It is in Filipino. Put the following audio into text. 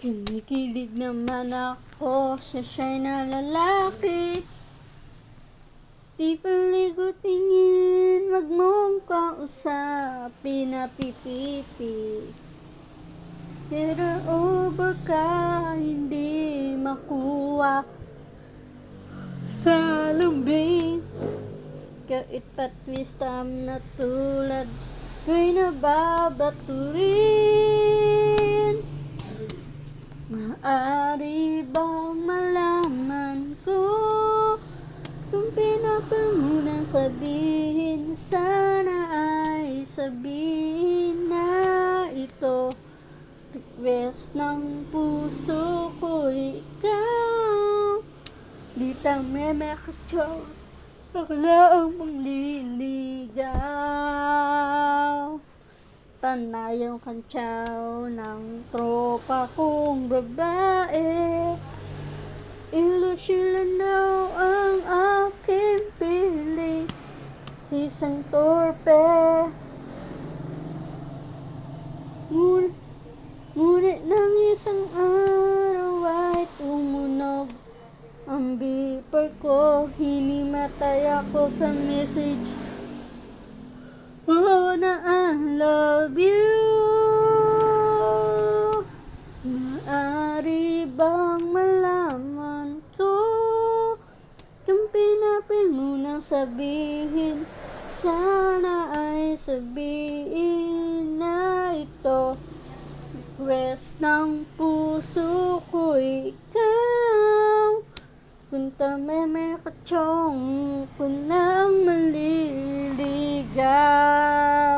Kinikilig naman ako sa siya'y na lalaki. Di paligo tingin, wag mong kausapin na pipipi. Pero baka hindi makuha sa lambing. Kahit patwistam na tulad ko'y nababaturin. Maaari bang malaman ko kung pinapamunang sabihin? Sana ay sabihin na ito. Request ng puso ko ikaw. Di tameme katsaw, bakla ang mangliligaw. Panayong kantsaw ng tropa kong babae. Ilusyon daw ang aking piling. Si isang torpe. Ngunit ng isang araw ay tumunog ang beeper ko. Hinimatay ako sa message. Oh, na I love you. Maaari bang malaman ko kung pinapamunang sabihin? Sana ay sabihin na ito. Request ng puso ko ikaw. Kung tameme katsyong ko nang maliligaw.